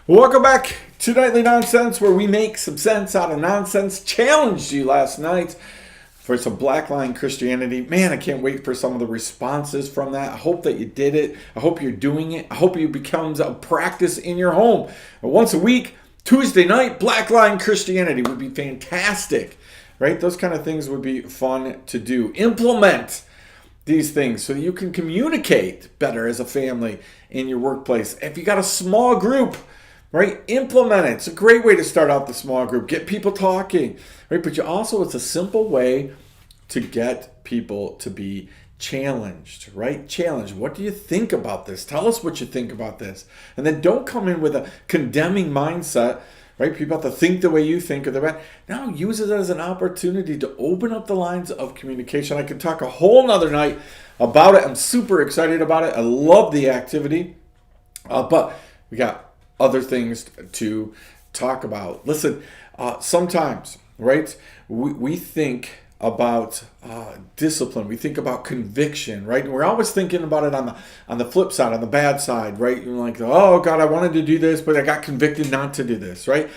Welcome back to Nightly Nonsense, where we make some sense out of nonsense. Challenged you last night for some blackline Christianity. Man, I can't wait for some of the responses from that. I hope that you did it. I hope you're doing it. I hope it becomes a practice in your home. Once a week, Tuesday night, blackline Christianity would be fantastic, right? Those kind of things would be fun to do. Implement these things so that you can communicate better as a family in your workplace. If you got a small group, right, implement it. It's a great way to start out the small group. Get people talking, right? But it's a simple way to get people to be challenged, right? Challenge. What do you think about this? Tell us what you think about this. And then don't come in with a condemning mindset, right? People have to think the way you think or the bad. Now use it as an opportunity to open up the lines of communication. I could talk a whole nother night about it. I'm super excited about it. I love the activity. But we got other things to talk about. Listen, sometimes, right, we think about discipline. We think about conviction, right? And we're always thinking about it on the flip side, on the bad side, right? You're like, oh God, I wanted to do this, but I got convicted not to do this, right?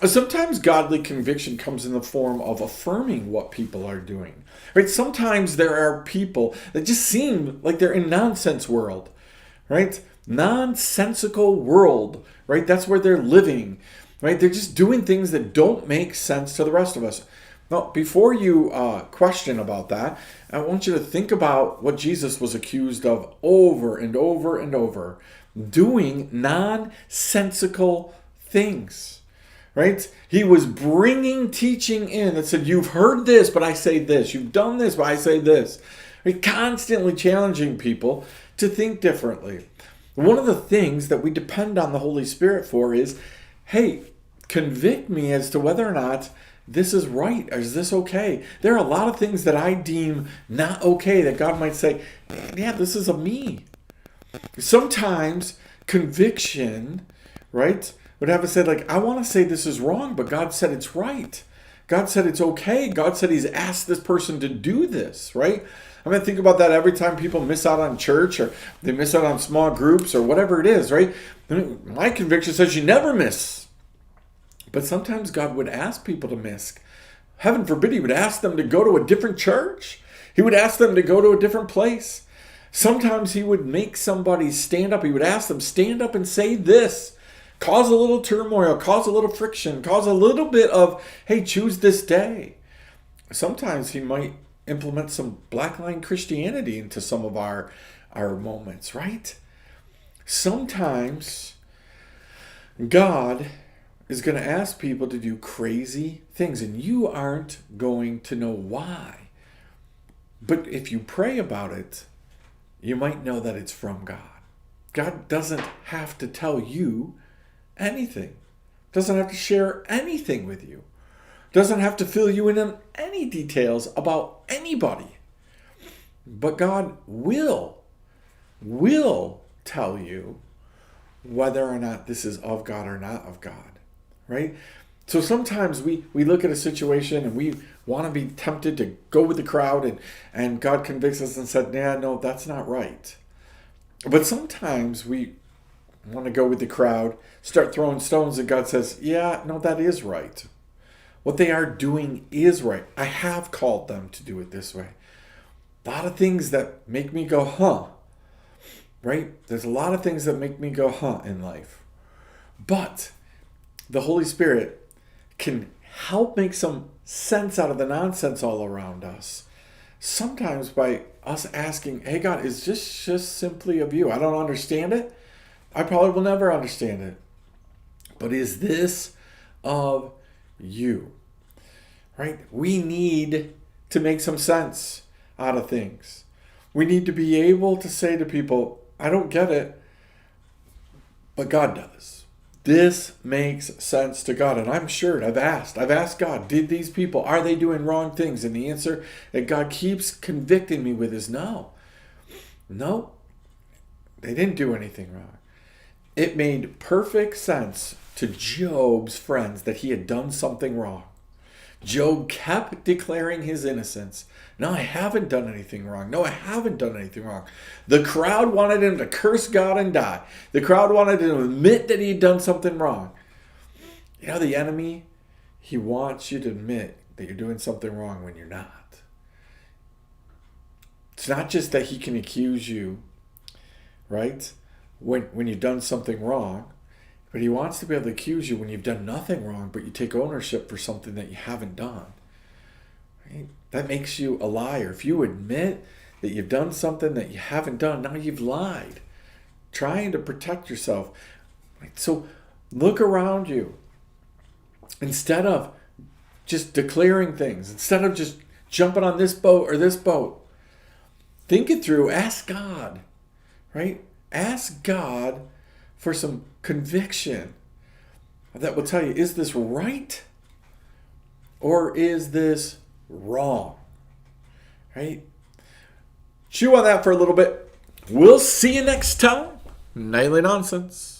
Sometimes godly conviction comes in the form of affirming what people are doing, right? Sometimes there are people that just seem like they're in nonsense world, right? Nonsensical world, right? That's where they're living, right? They're just doing things that don't make sense to the rest of us. Now, before you question about that, I want you to think about what Jesus was accused of over and over and over, doing nonsensical things, right? He was bringing teaching in that said, you've heard this, but I say this. You've done this, but I say this. Right? Constantly challenging people to think differently. One of the things that we depend on the Holy Spirit for is, hey, convict me as to whether or not this is right, or is this okay? There are a lot of things that I deem not okay that God might say, yeah, this is of me. Sometimes conviction, right, would have to say, like, I want to say this is wrong, but God said it's right. God said it's okay. God said he's asked this person to do this, right? I mean, think about that every time people miss out on church or they miss out on small groups or whatever it is, right? My conviction says you never miss. But sometimes God would ask people to miss. Heaven forbid he would ask them to go to a different church. He would ask them to go to a different place. Sometimes he would make somebody stand up. He would ask them, stand up and say this. Cause a little turmoil, cause a little friction, cause a little bit of, hey, choose this day. Sometimes he might implement some blackline Christianity into some of our moments, right? Sometimes God is going to ask people to do crazy things, and you aren't going to know why. But if you pray about it, you might know that it's from God. God doesn't have to tell you anything. Doesn't have to share anything with you. Doesn't have to fill you in on any details about anybody. But God will tell you whether or not this is of God or not of God, right? So sometimes we look at a situation and we want to be tempted to go with the crowd, and God convicts us and said, yeah, no, that's not right. But sometimes we want to go with the crowd, start throwing stones, and God says, yeah, no, that is right. What they are doing is right. I have called them to do it this way. A lot of things that make me go, huh, right? There's a lot of things that make me go, huh, in life. But the Holy Spirit can help make some sense out of the nonsense all around us. Sometimes by us asking, hey, God, is this just simply of you? I don't understand it. I probably will never understand it. But is this of you? Right? We need to make some sense out of things. We need to be able to say to people, I don't get it, but God does. This makes sense to God. And I'm sure, I've asked God, did these people, are they doing wrong things? And the answer that God keeps convicting me with is no. No, they didn't do anything wrong. It made perfect sense to Job's friends that he had done something wrong. Job kept declaring his innocence. No, I haven't done anything wrong. No, I haven't done anything wrong. The crowd wanted him to curse God and die. The crowd wanted him to admit that he'd done something wrong. You know, the enemy, he wants you to admit that you're doing something wrong when you're not. It's not just that he can accuse you, right, when you've done something wrong, but he wants to be able to accuse you when you've done nothing wrong, but you take ownership for something that you haven't done. Right? That makes you a liar. If you admit that you've done something that you haven't done, now you've lied, trying to protect yourself. Right? So look around you. Instead of just declaring things, instead of just jumping on this boat or this boat, think it through. Ask God, right? Ask God for some conviction that will tell you, is this right or is this wrong? Right? Chew on that for a little bit. We'll see you next time. Nightly Nonsense.